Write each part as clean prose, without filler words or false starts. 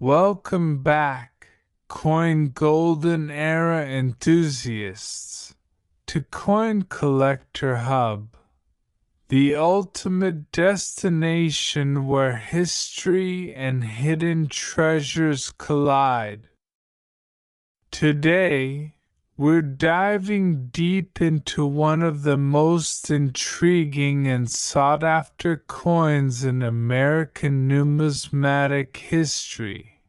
Welcome back, coin golden era enthusiasts, to Coin Collector Hub, the ultimate destination where history and hidden treasures collide. Today, we're diving deep into one of the most intriguing and sought-after coins in American numismatic history,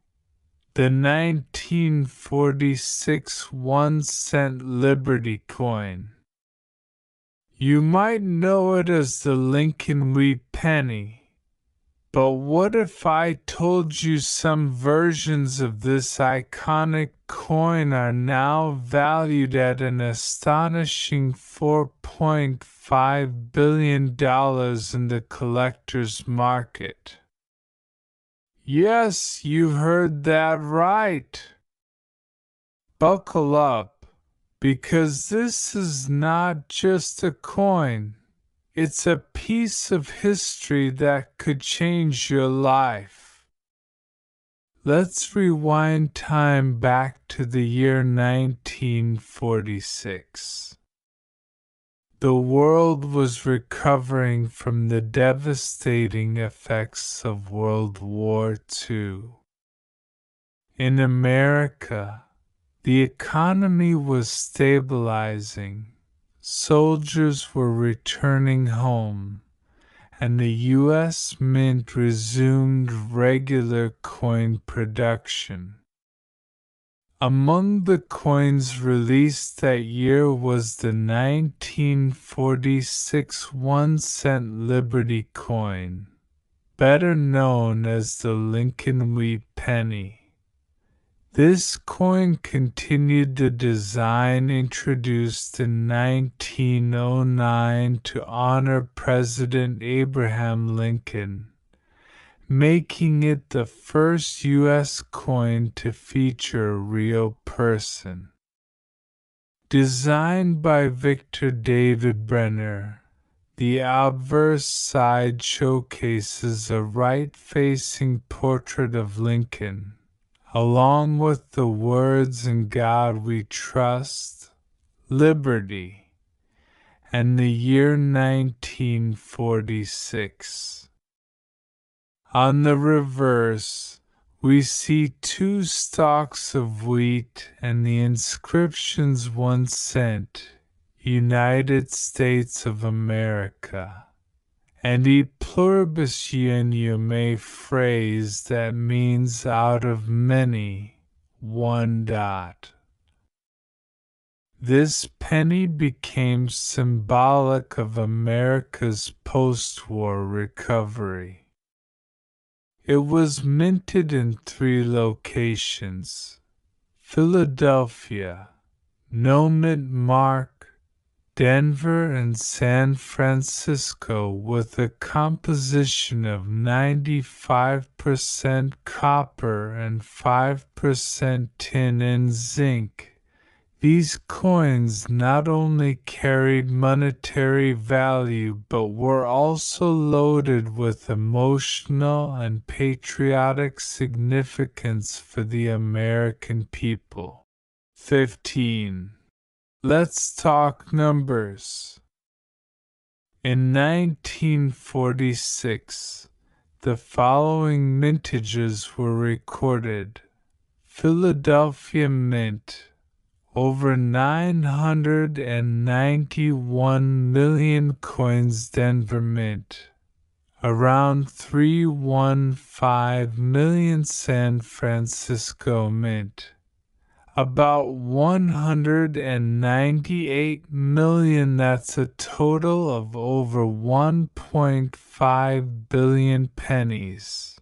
the 1946 1-cent Liberty coin. You might know it as the Lincoln Wheat penny. But what if I told you some versions of this iconic coin are now valued at an astonishing $4.5 billion in the collector's market? Yes, you heard that right. Buckle up, because this is not just a coin. It's a piece of history that could change your life. Let's rewind time back to the year 1946. The world was recovering from the devastating effects of World War II. In America, the economy was stabilizing. Soldiers were returning home, and the U.S. Mint resumed regular coin production. Among the coins released that year was the 1946 1-cent Liberty coin, better known as the Lincoln Wheat penny. This coin continued the design introduced in 1909 to honor President Abraham Lincoln, making it the first U.S. coin to feature a real person. Designed by Victor David Brenner, the obverse side showcases a right-facing portrait of Lincoln, along with the words "In God We Trust," Liberty, and the year 1946. On the reverse, we see two stalks of wheat and the inscriptions 1 cent, United States of America, and E pluribus unium, a phrase that means out of many, one dot. This penny became symbolic of America's post-war recovery. It was minted in 3 locations: Philadelphia, Nomad Mark, Denver, and San Francisco, with a composition of 95% copper and 5% tin and zinc. These coins not only carried monetary value but were also loaded with emotional and patriotic significance for the American people. 15. Let's talk numbers. In 1946, the following mintages were recorded: Philadelphia Mint, over 991 million coins. Denver Mint, around 315 million. San Francisco Mint, about 198 million. That's a total of over 1.5 billion pennies.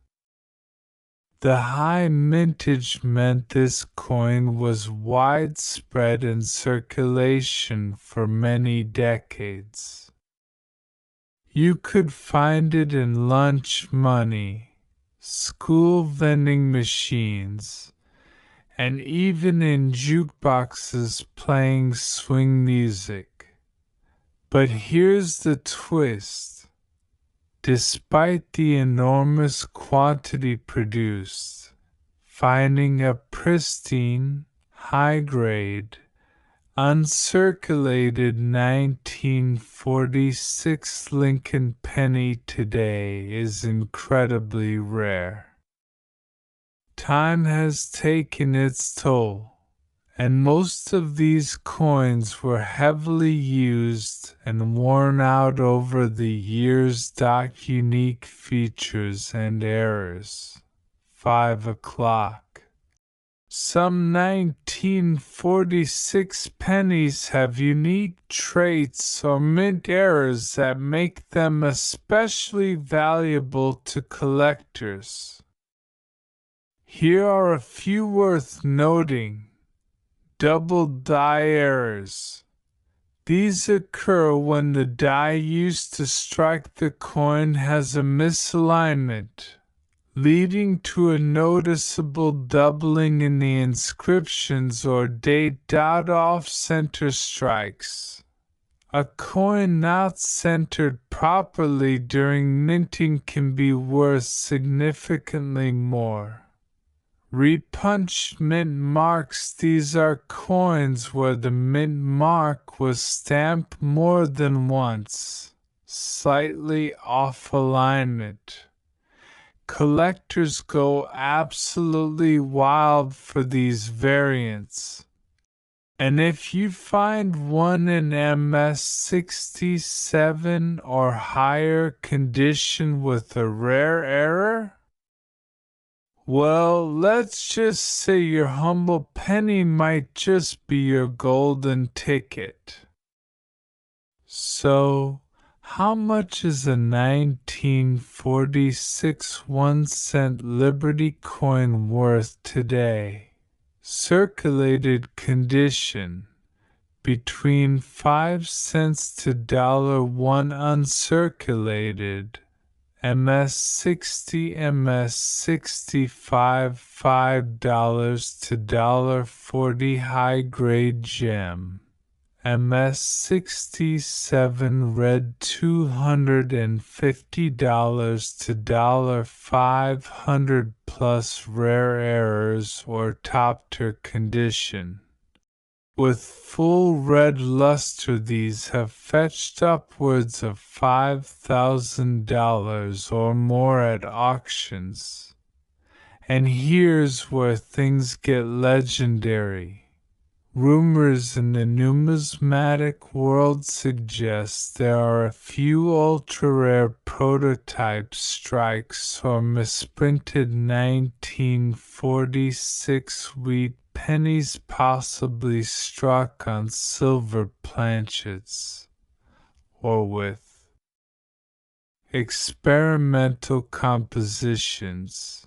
The high mintage meant this coin was widespread in circulation for many decades. You could find it in lunch money, school vending machines, and even in jukeboxes playing swing music. But here's the twist. Despite the enormous quantity produced, finding a pristine, high-grade, uncirculated 1946 Lincoln penny today is incredibly rare. Time has taken its toll, and most of these coins were heavily used and worn out over the years. Unique features and errors. 5 o'clock. Some 1946 pennies have unique traits or mint errors that make them especially valuable to collectors. Here are a few worth noting. Double die errors. These occur when the die used to strike the coin has a misalignment, leading to a noticeable doubling in the inscriptions or date. Off-center strikes. A coin not centered properly during minting can be worth significantly more. Repunched mint marks. These are coins where the mint mark was stamped more than once, slightly off alignment. Collectors go absolutely wild for these variants. And if you find one in MS67 or higher condition with a rare error, well, let's just say your humble penny might just be your golden ticket. So, how much is a 1946 1-cent Liberty coin worth today? Circulated condition. Between 5 cents to $1 uncirculated. MS60, MS65, $5 to $1.40 high-grade gem. MS67 red $250 to $500 plus rare errors or top-tier condition. With full red luster, these have fetched upwards of $5,000 or more at auctions. And here's where things get legendary. Rumors in the numismatic world suggest there are a few ultra-rare prototype strikes or misprinted 1946 wheat pennies possibly struck on silver planchets, or with experimental compositions.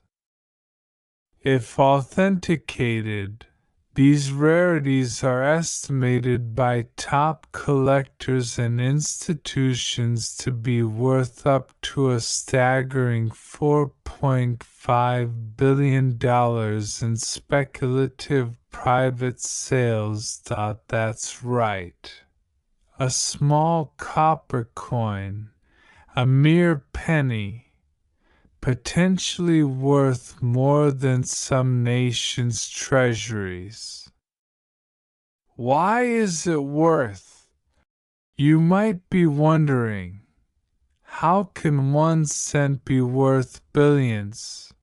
If authenticated, these rarities are estimated by top collectors and institutions to be worth up to a staggering $4.5 billion in speculative private sales. That's right. A small copper coin, a mere penny, potentially worth more than some nations' treasuries. Why is it worth? You might be wondering, how can 1 cent be worth billions?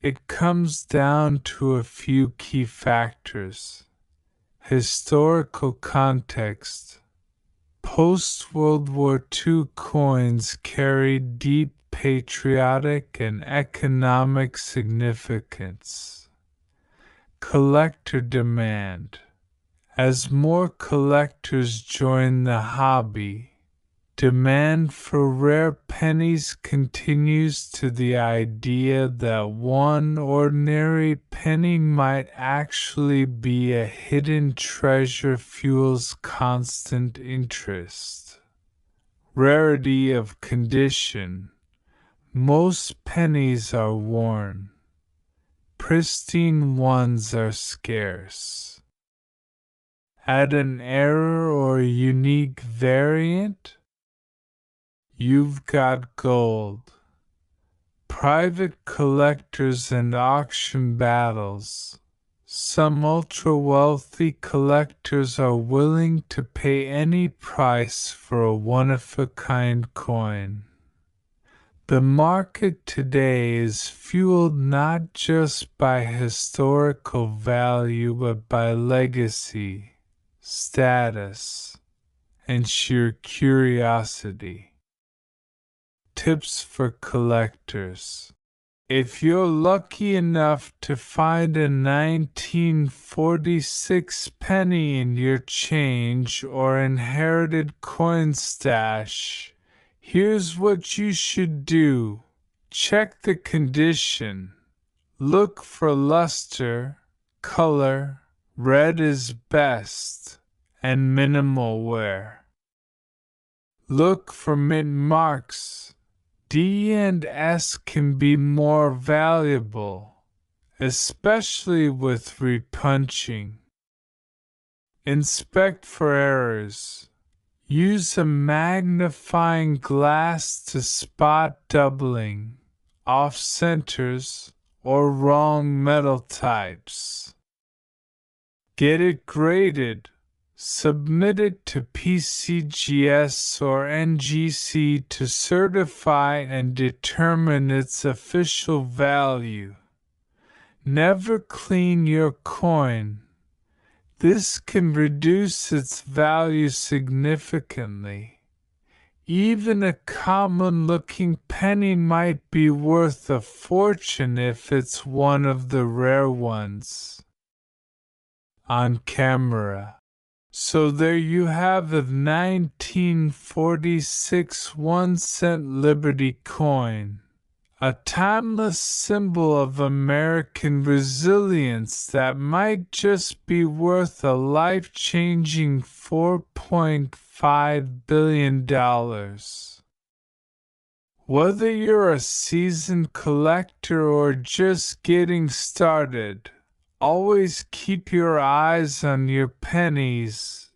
It comes down to a few key factors. Historical context. Post-World War II coins carried deep patriotic and economic significance. Collector demand. As more collectors join the hobby, demand for rare pennies continues to the idea that one ordinary penny might actually be a hidden treasure fuels constant interest. Rarity of condition. Most pennies are worn. Pristine ones are scarce. Add an error or unique variant? You've got gold. private collectors and auction battles. Some ultra-wealthy collectors are willing to pay any price for a one-of-a-kind coin. The market today is fueled not just by historical value but by legacy, status, and sheer curiosity. Tips for collectors. If you're lucky enough to find a 1946 penny in your change or inherited coin stash, here's what you should do. Check the condition. Look for luster, color, red is best, and minimal wear. Look for mint marks. D and S can be more valuable, especially with repunching. Inspect for errors. Use a magnifying glass to spot doubling, off-centers, or wrong metal types. Get it graded. Submit it to PCGS or NGC to certify and determine its official value. Never clean your coin. This can reduce its value significantly. Even a common-looking penny might be worth a fortune if it's one of the rare ones. On camera. So there you have the 1946 1-cent Liberty coin, a timeless symbol of American resilience that might just be worth a life-changing $4.5 billion. Whether you're a seasoned collector or just getting started, always keep your eyes on your pennies.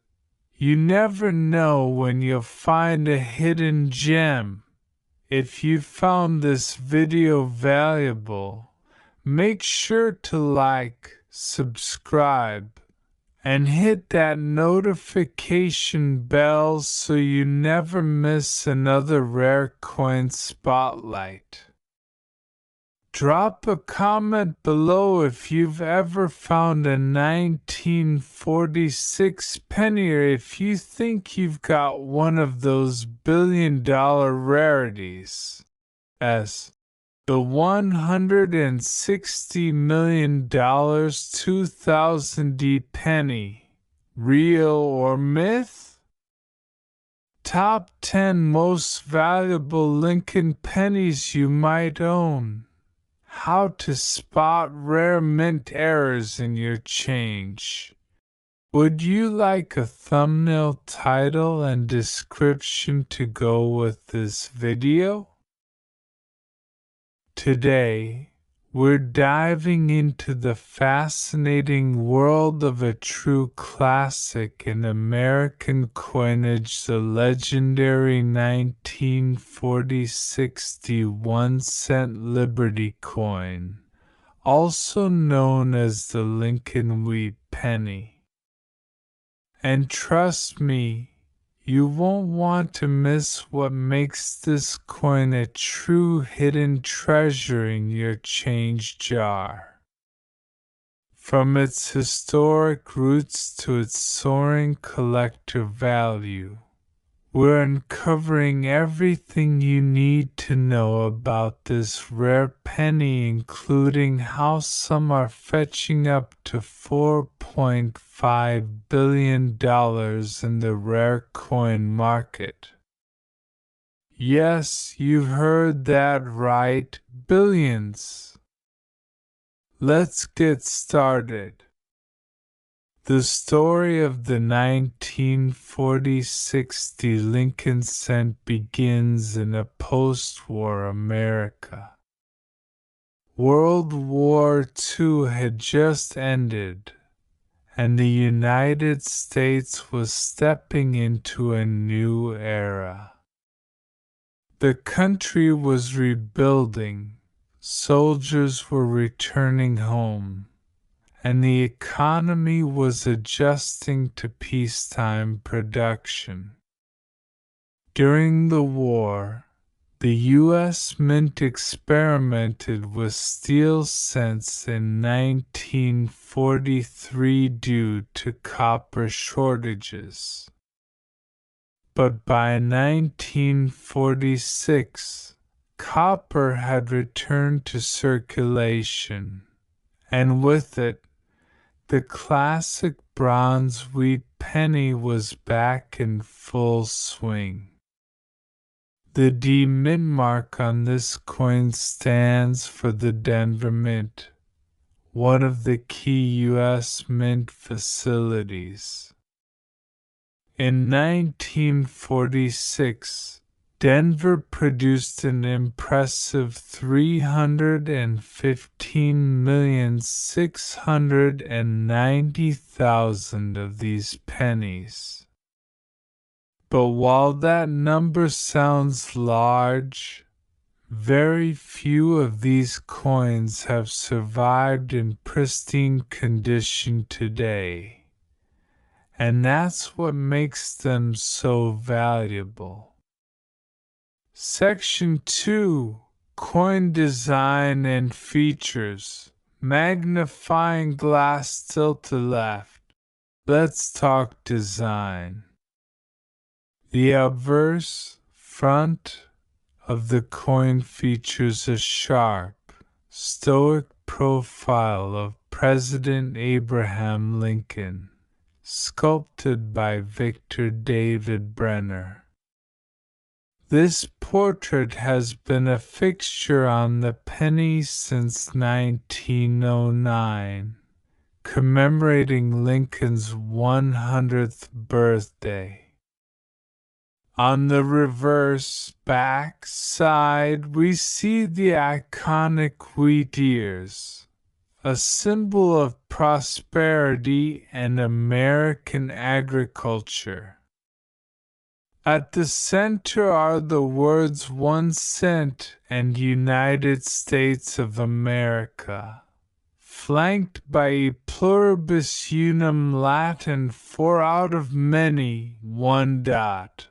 You never know when you'll find a hidden gem. If you found this video valuable, make sure to like, subscribe, and hit that notification bell so you never miss another rare coin spotlight. Drop a comment below if you've ever found a 1946 penny or if you think you've got one of those billion-dollar rarities. As the $160 million 2000 penny, real or myth? Top 10 most valuable Lincoln pennies you might own. How to spot rare mint errors in your change. Would you like a thumbnail title and description to go with this video? Today, we're diving into the fascinating world of a true classic in American coinage, the legendary 1946 1-cent Liberty coin, also known as the Lincoln Wheat penny. And trust me, you won't want to miss what makes this coin a true hidden treasure in your change jar. From its historic roots to its soaring collector value, we're uncovering everything you need to know about this rare penny, including how some are fetching up to $4.5 billion in the rare coin market. Yes, you heard that right, billions. Let's get started. The story of the 1946 Lincoln cent begins in a post-war America. World War II had just ended, and the United States was stepping into a new era. The country was rebuilding, soldiers were returning home, and the economy was adjusting to peacetime production. During the war, the U.S. Mint experimented with steel cents in 1943 due to copper shortages. But by 1946, copper had returned to circulation, and with it, the classic bronze wheat penny was back in full swing. The D Mint mark on this coin stands for the Denver Mint, one of the key U.S. Mint facilities. In 1946, Denver produced an impressive 315,690,000 of these pennies. But while that number sounds large, very few of these coins have survived in pristine condition today, and that's what makes them so valuable. Section 2: Coin Design and Features. Magnifying glass tilt to left. Let's talk design. The obverse front of the coin features a sharp, stoic profile of President Abraham Lincoln, sculpted by Victor David Brenner. This portrait has been a fixture on the penny since 1909, commemorating Lincoln's 100th birthday. On the reverse back side, we see the iconic wheat ears, a symbol of prosperity and American agriculture. At the center are the words 1 cent and United States of America, flanked by a pluribus unum Latin for out of many, one dot.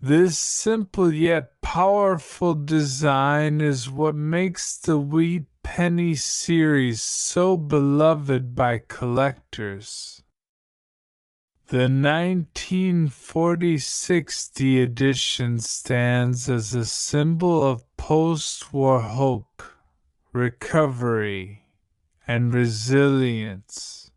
This simple yet powerful design is what makes the wheat penny series so beloved by collectors. The 1946 edition stands as a symbol of post-war hope, recovery, and resilience.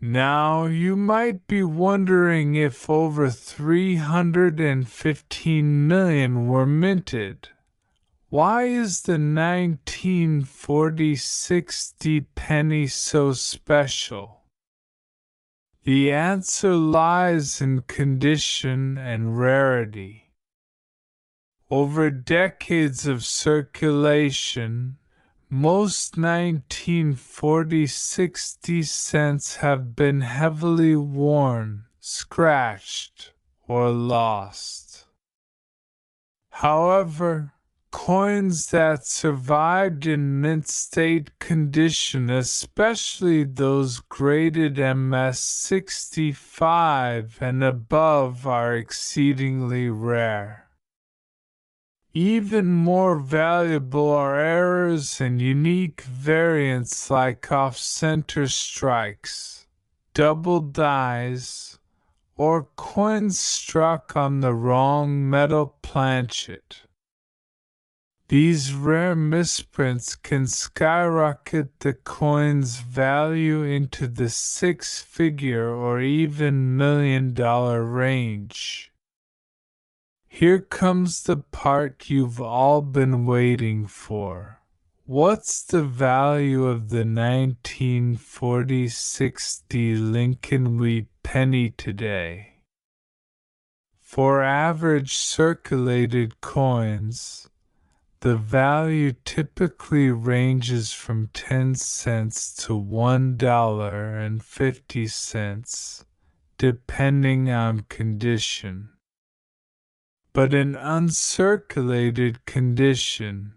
Now you might be wondering if over 315 million were minted. Why is the 1946 penny so special? The answer lies in condition and rarity. Over decades of circulation, most 1946 cents have been heavily worn, scratched, or lost. However, coins that survived in mint state condition, especially those graded MS65 and above, are exceedingly rare. Even more valuable are errors and unique variants like off-center strikes, double dies, or coins struck on the wrong metal planchet. These rare misprints can skyrocket the coin's value into the six-figure or even $1,000,000 range. Here comes the part you've all been waiting for. What's the value of the 1946 Lincoln wheat penny today? For average circulated coins, the value typically ranges from 10 cents to $1.50, depending on condition. but in uncirculated condition,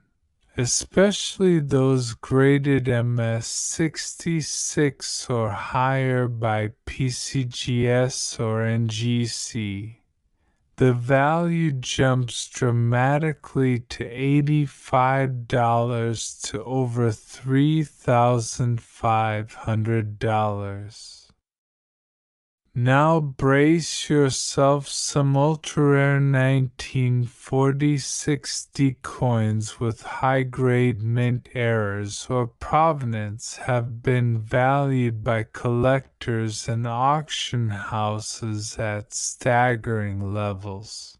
especially those graded MS66 or higher by PCGS or NGC. The value jumps dramatically to $85 to over $3,500. Now brace yourself, some ultra-rare 1940-60 coins with high-grade mint errors or provenance have been valued by collectors and auction houses at staggering levels.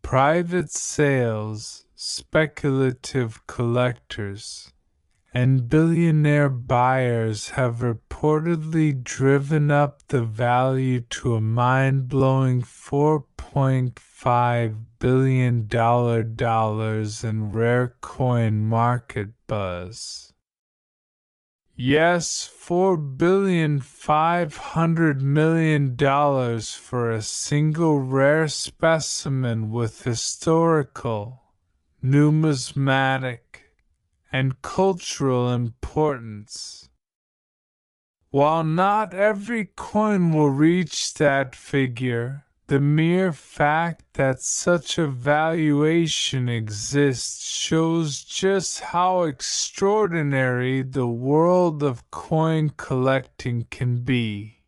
Private sales, speculative collectors, and billionaire buyers have reportedly driven up the value to a mind-blowing $4.5 billion in rare coin market buzz. Yes, $4,500,000,000 for a single rare specimen with historical, numismatic, and cultural importance. While not every coin will reach that figure, the mere fact that such a valuation exists shows just how extraordinary the world of coin collecting can be.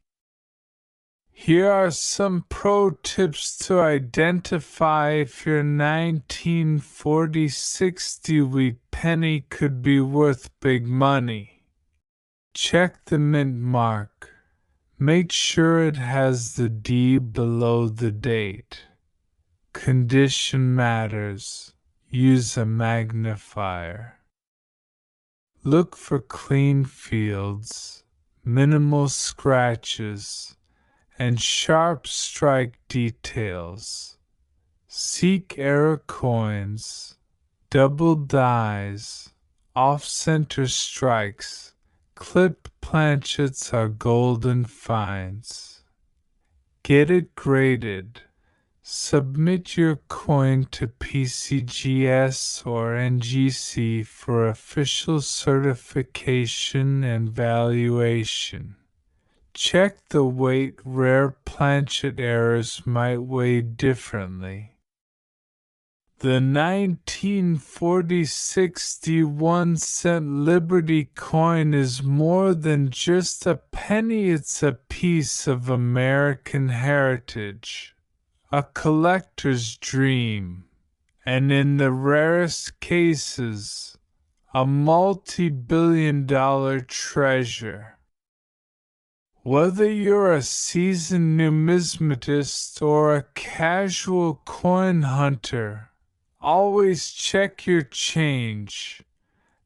Here are some pro tips to identify if your 1940-60 wheat penny could be worth big money. Check the mint mark. Make sure it has the D below the date. Condition matters. Use a magnifier. Look for clean fields, minimal scratches, and sharp strike details. Seek error coins, double dies, off-center strikes. Clip planchets are golden finds. Get it graded. Submit your coin to PCGS or NGC for official certification and valuation. Check the weight. Rare planchet errors might weigh differently. The 1940-61-cent Liberty coin is more than just a penny, it's a piece of American heritage, a collector's dream, and in the rarest cases, a multi-billion-dollar treasure. Whether you're a seasoned numismatist or a casual coin hunter, always check your change.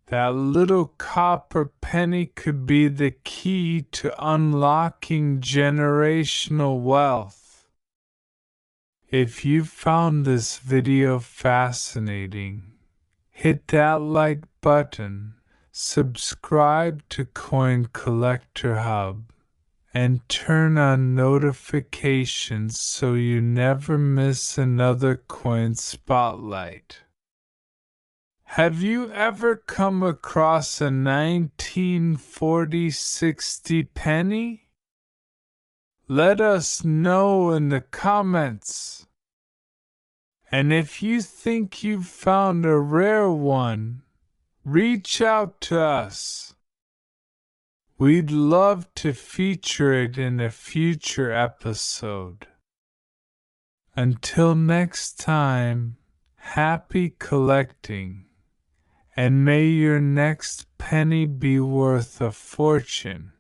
That little copper penny could be the key to unlocking generational wealth. If you found this video fascinating, hit that like button, subscribe to Coin Collector Hub, and turn on notifications so you never miss another coin spotlight. Have you ever come across a 1940-60 penny? Let us know in the comments. And if you think you've found a rare one, reach out to us. We'd love to feature it in a future episode. Until next time, happy collecting, and may your next penny be worth a fortune.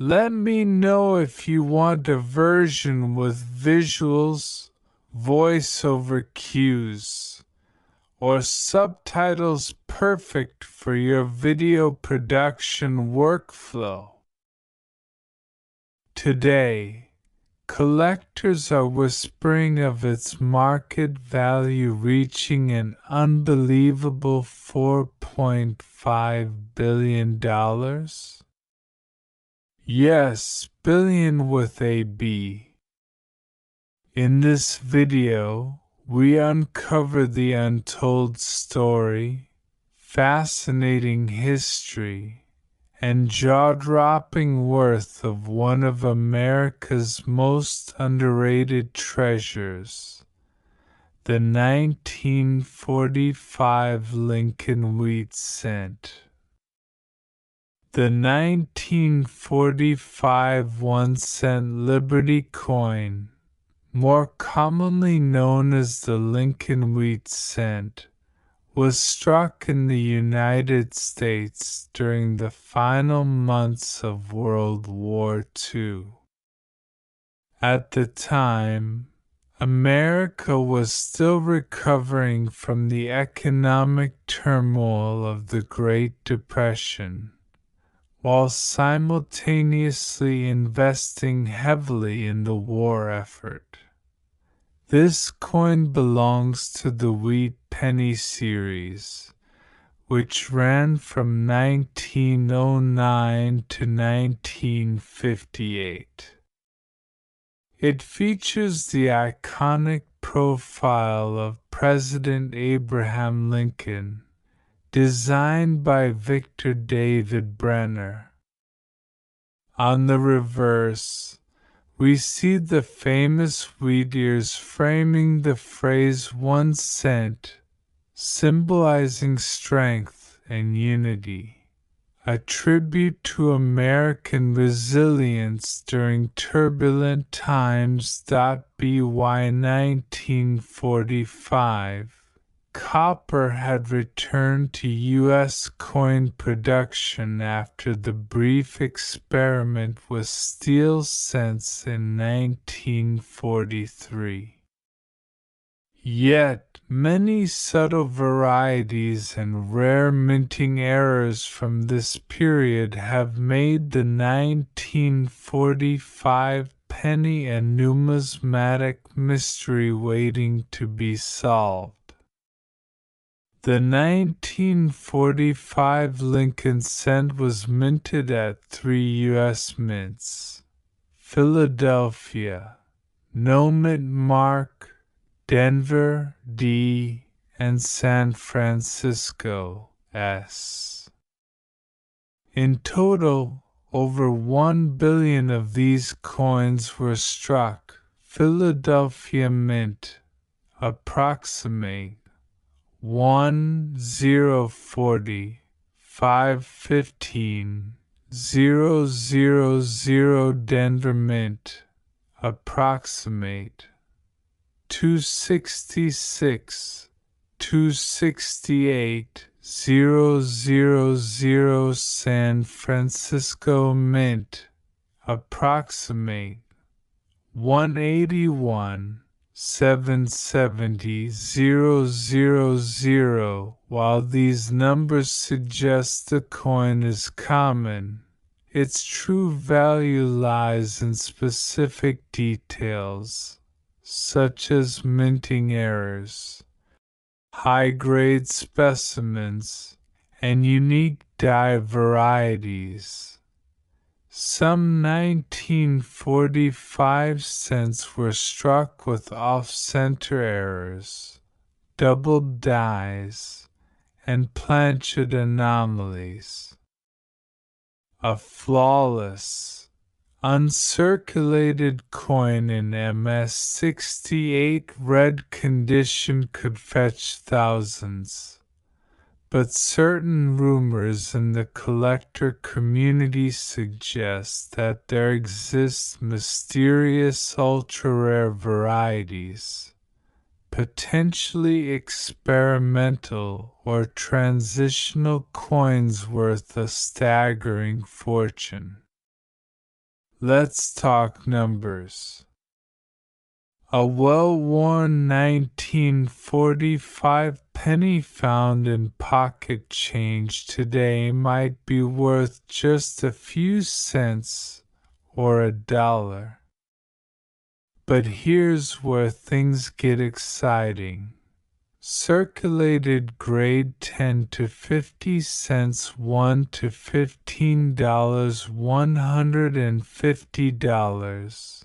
Let me know if you want a version with visuals, voiceover cues, or subtitles perfect for your video production workflow. Today, collectors are whispering of its market value reaching an unbelievable $4.5 billion. Yes, billion with a B. In this video, we uncover the untold story, fascinating history, and jaw-dropping worth of one of America's most underrated treasures, the 1945 Lincoln Wheat Cent. The 1945 1-cent Liberty coin, more commonly known as the Lincoln Wheat Cent, was struck in the United States during the final months of World War II. At the time, America was still recovering from the economic turmoil of the Great Depression, while simultaneously investing heavily in the war effort. This coin belongs to the Wheat Penny series, which ran from 1909 to 1958. It features the iconic profile of President Abraham Lincoln, designed by Victor David Brenner. On the reverse, we see the famous wheat ears framing the phrase 1 cent, symbolizing strength and unity, a tribute to American resilience during turbulent times. By 1945, copper had returned to U.S. coin production after the brief experiment with steel cents in 1943. Yet, many subtle varieties and rare minting errors from this period have made the 1945 penny a numismatic mystery waiting to be solved. The 1945 Lincoln Cent was minted at 3 U.S. mints: Philadelphia, Nomit Mark, Denver, D, and San Francisco, S. In total, over 1 billion of these coins were struck. Philadelphia Mint, approximate 1040 515 000. Denver Mint, approximate 266 268 000. San Francisco Mint, approximate 181 770 000. While these numbers suggest the coin is common, its true value lies in specific details, such as minting errors, high-grade specimens, and unique die varieties. Some 1945 cents were struck with off-center errors, doubled dies, and planchet anomalies. A flawless, uncirculated coin in MS-68 red condition could fetch thousands. But certain rumors in the collector community suggest that there exist mysterious ultra-rare varieties, potentially experimental or transitional coins worth a staggering fortune. Let's talk numbers. A well-worn 1945 penny found in pocket change today might be worth just a few cents or $1. But here's where things get exciting. Circulated grade 10 to 50 cents, $1 to $15, $150.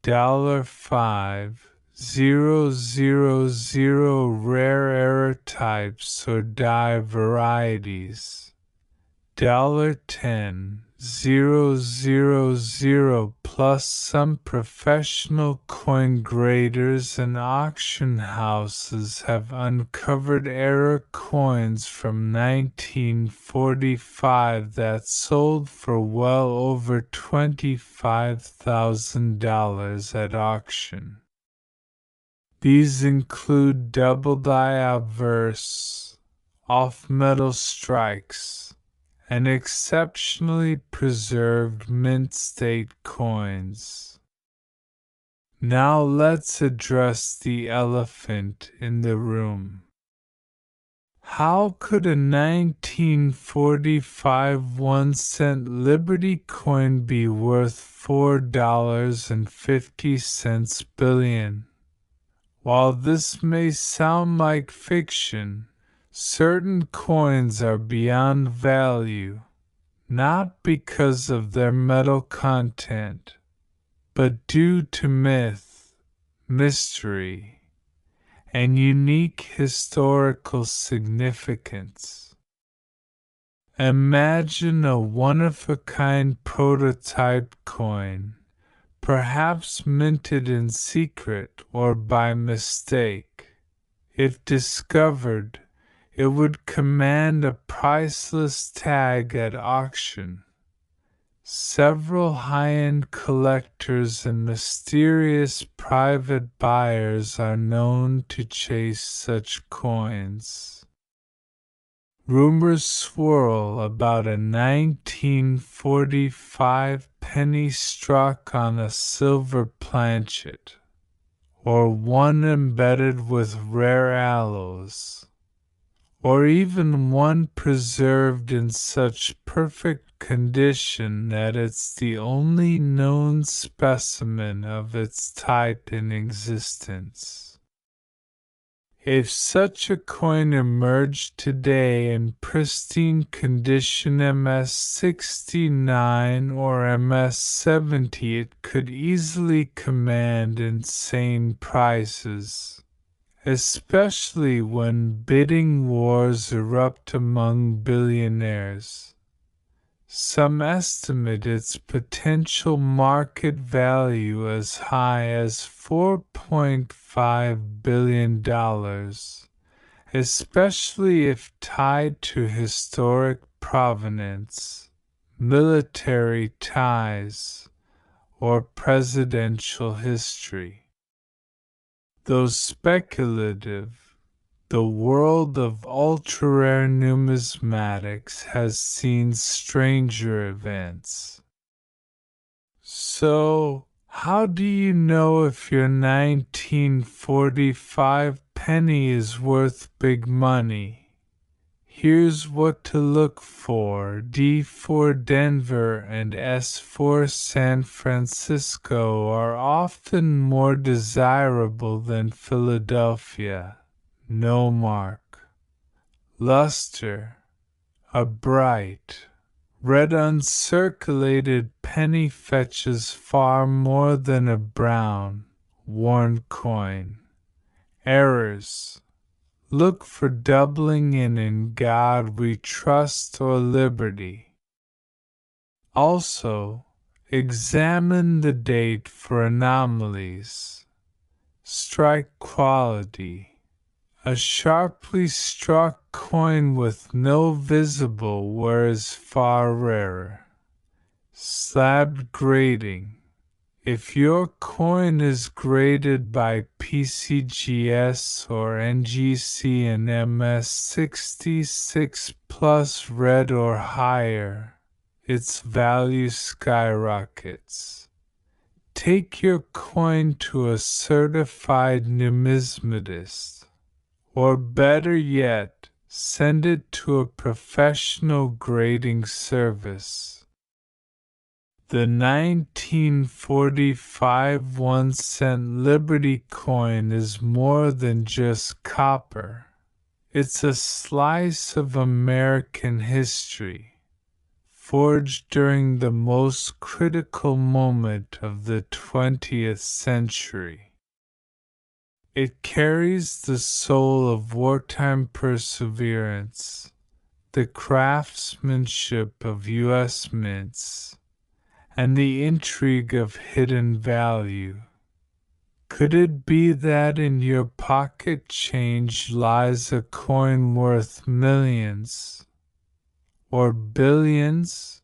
$5,000 rare error types or die varieties. $10,000 plus some professional coin graders and auction houses have uncovered error coins from 1945 that sold for well over $25,000 at auction. These include double die obverse, off-metal strikes, and exceptionally preserved mint state coins. Now let's address the elephant in the room. How could a 1945 1-cent Liberty coin be worth $4.50 billion? While this may sound like fiction, certain coins are beyond value, not because of their metal content, but due to myth, mystery, and unique historical significance. Imagine a one-of-a-kind prototype coin, perhaps minted in secret or by mistake. If discovered, it would command a priceless tag at auction. Several high-end collectors and mysterious private buyers are known to chase such coins. Rumors swirl about a 1945 penny struck on a silver planchet, or one embedded with rare alloys, or even one preserved in such perfect condition that it's the only known specimen of its type in existence. If such a coin emerged today in pristine condition MS-69 or MS-70, it could easily command insane prices, especially when bidding wars erupt among billionaires. Some estimate its potential market value as high as $4.5 billion, especially if tied to historic provenance, military ties, or presidential history. Though speculative, the world of ultra-rare numismatics has seen stranger events. So, how do you know if your 1945 penny is worth big money? Here's what to look for. D for Denver and S for San Francisco are often more desirable than Philadelphia. No mark. Luster. A bright, red uncirculated penny fetches far more than a brown, worn coin. Errors. Look for doubling in God We Trust or Liberty. Also, examine the date for anomalies. Strike quality. A sharply struck coin with no visible wear is far rarer. Slabbed grading. If your coin is graded by PCGS or NGC and MS66 plus red or higher, its value skyrockets. Take your coin to a certified numismatist, or better yet, send it to a professional grading service. The 1945 1-cent Liberty coin is more than just copper. It's a slice of American history, forged during the most critical moment of the 20th century. It carries the soul of wartime perseverance, the craftsmanship of U.S. mints, and the intrigue of hidden value. Could it be that in your pocket change lies a coin worth millions or billions?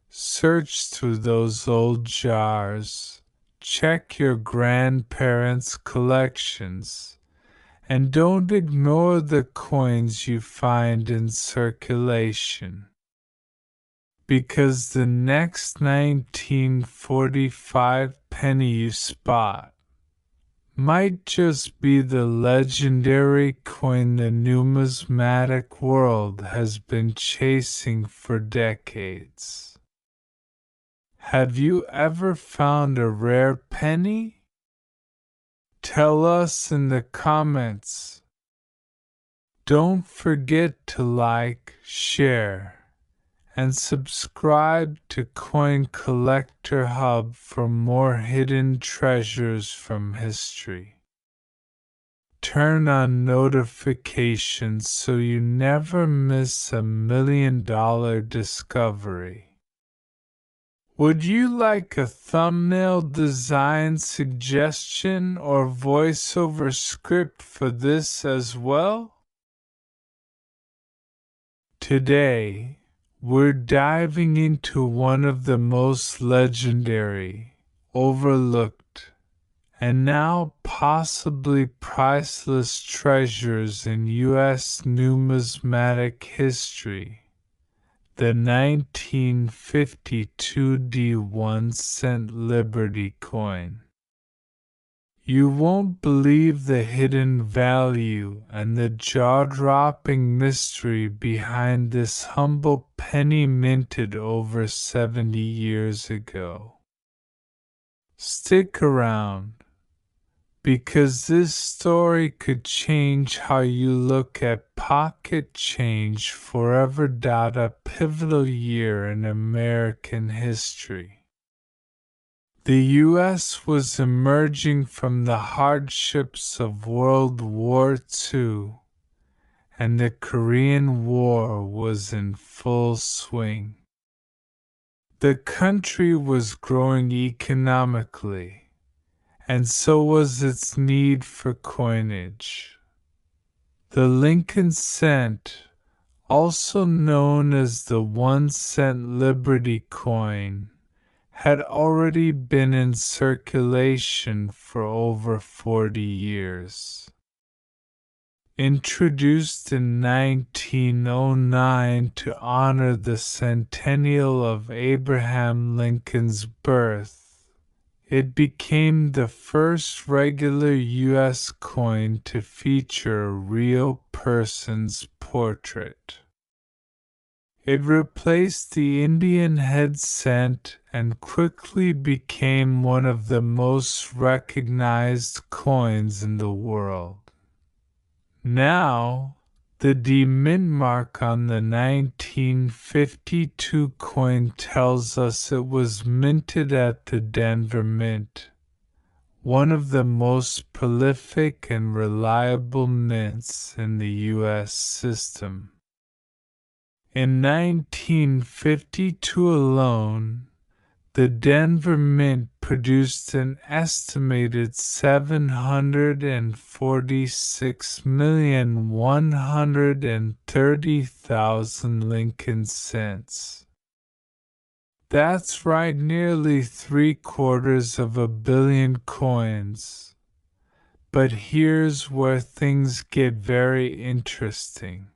Search through those old jars, check your grandparents' collections, and don't ignore the coins you find in circulation. Because the next 1945 penny you spot might just be the legendary coin the numismatic world has been chasing for decades. Have you ever found a rare penny? Tell us in the comments. Don't forget to like, share, and subscribe to Coin Collector Hub for more hidden treasures from history. Turn on notifications so you never miss a $1,000,000 discovery. Would you like a thumbnail design suggestion or voiceover script for this as well? Today, we're diving into one of the most legendary, overlooked, and now possibly priceless treasures in U.S. numismatic history, the 1952 D1-cent Liberty coin. You won't believe the hidden value and the jaw-dropping mystery behind this humble penny minted over 70 years ago. Stick around, because this story could change how you look at pocket change forever. A pivotal year in American history. The U.S. was emerging from the hardships of World War II, and the Korean War was in full swing. The country was growing economically, and so was its need for coinage. The Lincoln cent, also known as the 1-cent Liberty coin, had already been in circulation for over 40 years. Introduced in 1909 to honor the centennial of Abraham Lincoln's birth, it became the first regular U.S. coin to feature a real person's portrait. It replaced the Indian head cent and quickly became one of the most recognized coins in the world. Now, the D-Mint mark on the 1952 coin tells us it was minted at the Denver Mint, one of the most prolific and reliable mints in the U.S. system. In 1952 alone, the Denver Mint produced an estimated 746,130,000 Lincoln cents. That's right, nearly 750 million coins. But here's where things get very interesting.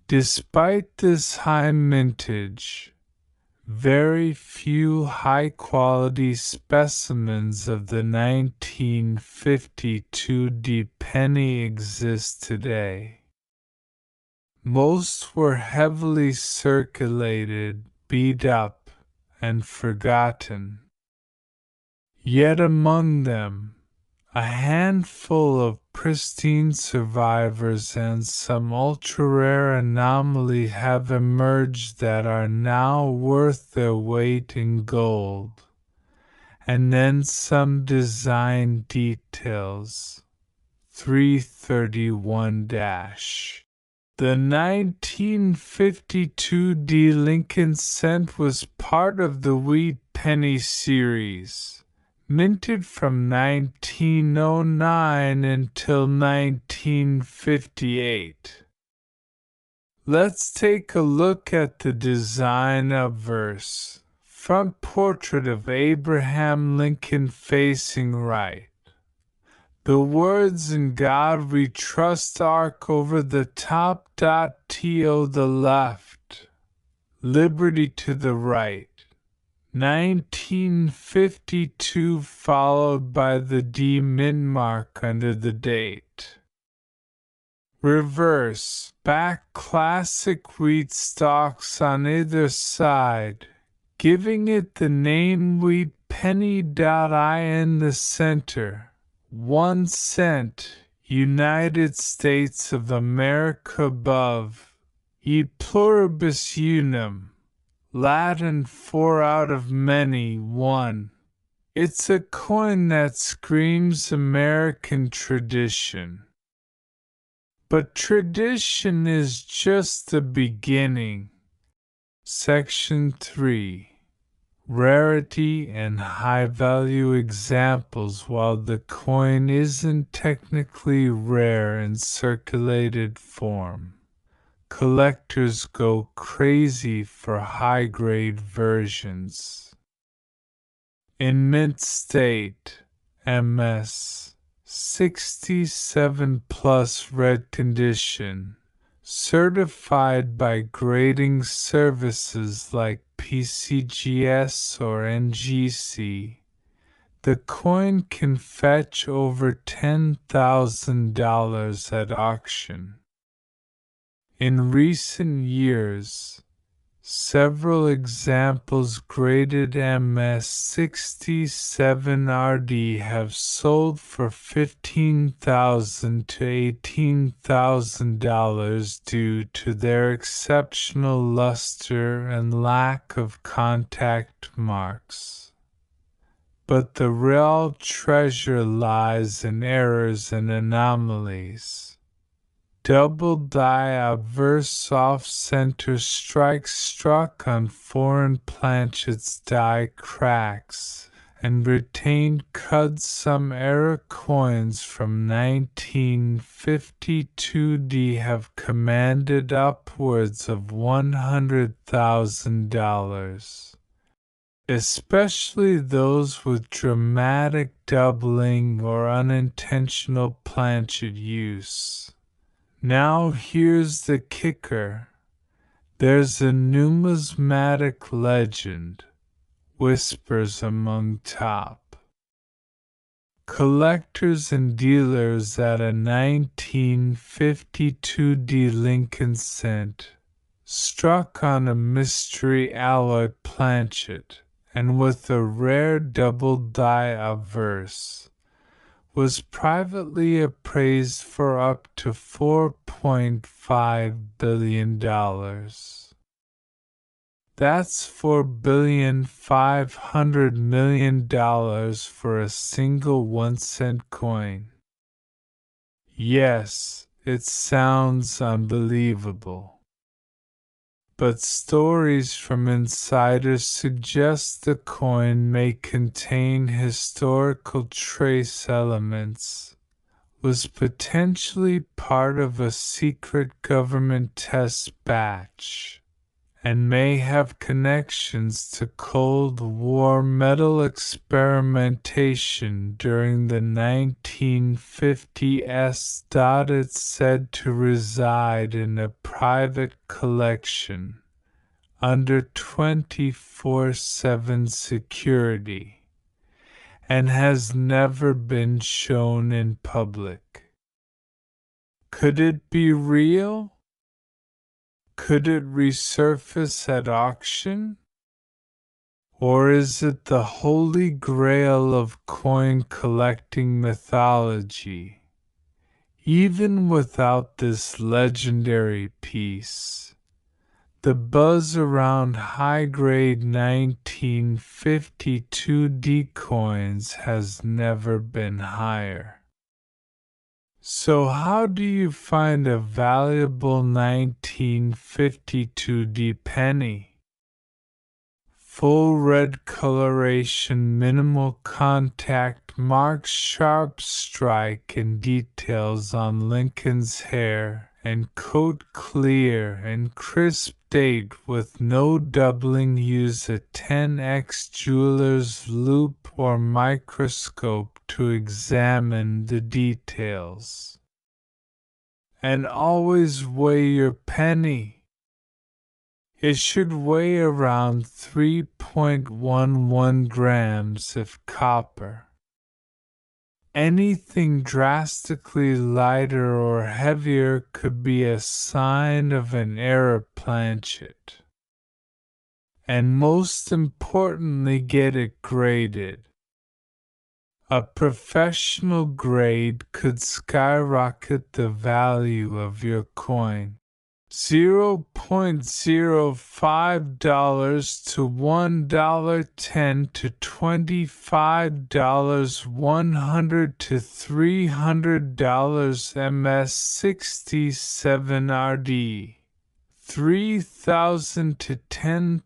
Despite this high mintage, very few high-quality specimens of the 1952 D-penny exist today. Most were heavily circulated, beat up, and forgotten. Yet among them, A handful of pristine survivors and some ultra-rare anomalies have emerged that are now worth their weight in gold. And then some design details. 331 The 1952 D. Lincoln cent was part of the Wheat Penny series, minted from 1909 until 1958. Let's take a look at the design obverse. Front portrait of Abraham Lincoln facing right. The words "In God We Trust" arc over the top. To the left. Liberty to the right. 1952 followed by the D mint mark under the date. Reverse. Back classic wheat stalks on either side, giving it the name Wheat Penny. I in the center. 1 cent, United States of America above. E pluribus unum. Latin 4 out of many, 1. It's a coin that screams American tradition. But tradition is just the beginning. Section 3. Rarity and high-value examples. While the coin isn't technically rare in circulated form, collectors go crazy for high-grade versions. In mint state, MS 67 plus red condition, certified by grading services like PCGS or NGC, the coin can fetch over $10,000 at auction. In recent years, several examples graded MS67RD have sold for $15,000 to $18,000 due to their exceptional luster and lack of contact marks. But the real treasure lies in errors and anomalies. Double die obverse off-center strikes struck on foreign planchets die cracks, and retained cuts. Some error coins from 1952 D have commanded upwards of $100,000. Especially those with dramatic doubling or unintentional planchet use. Now here's the kicker. There's a numismatic legend, whispers among top collectors and dealers that a 1952 D. Lincoln cent, struck on a mystery alloy planchet, and with a rare double die obverse, was privately appraised for up to $4.5 billion. That's $4,500,000,000 for a single 1-cent coin. Yes, it sounds unbelievable. But stories from insiders suggest the coin may contain historical trace elements, was potentially part of a secret government test batch, and may have connections to Cold War metal experimentation during the 1950s. It's said to reside in a private collection, under 24/7 security, and has never been shown in public. Could it be real? Could it resurface at auction? Or is it the holy grail of coin collecting mythology? Even without this legendary piece, the buzz around high-grade 1952 D coins has never been higher. So how do you find a valuable 1952 D penny? Full red coloration, minimal contact marks, sharp strike and details on Lincoln's hair, and coat clear and crisp. Date with no doubling. Use a 10x jeweler's loupe or microscope to examine the details. And always weigh your penny. It should weigh around 3.11 grams if copper. Anything drastically lighter or heavier could be a sign of an error. Planchet. And most importantly, get it graded. A professional grade could skyrocket the value of your coin. $0.05 to $1.10 to $25, $100 to $300, MS 67 RD. $3,000 to $10,000,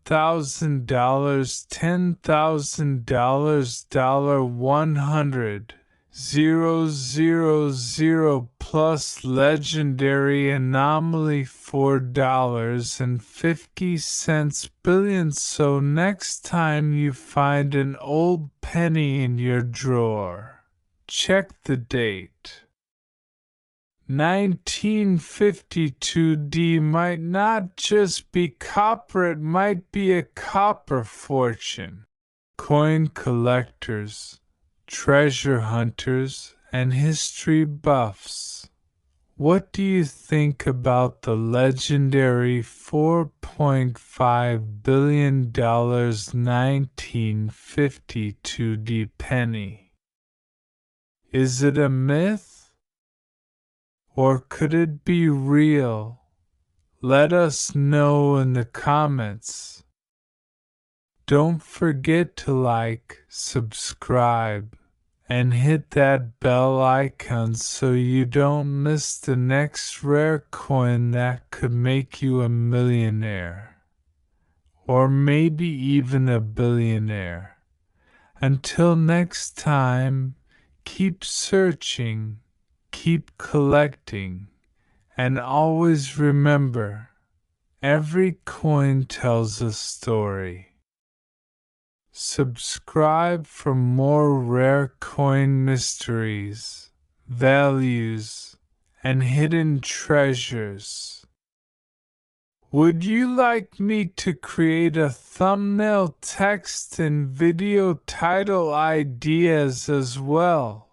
$10,000, $100. 000 plus legendary anomaly $4.50 billion. So next time you find an old penny in your drawer, check the date. 1952 D might not just be copper, it might be a copper fortune. Coin collectors, treasure hunters, and history buffs, what do you think about the legendary $4.5 billion 1952 D penny? Is it a myth? Or could it be real? Let us know in the comments. Don't forget to like, subscribe, and hit that bell icon so you don't miss the next rare coin that could make you a millionaire. Or maybe even a billionaire. Until next time, keep searching, keep collecting, and always remember, every coin tells a story. Subscribe for more rare coin mysteries, values, and hidden treasures. Would you like me to create a thumbnail, text, and video title ideas as well?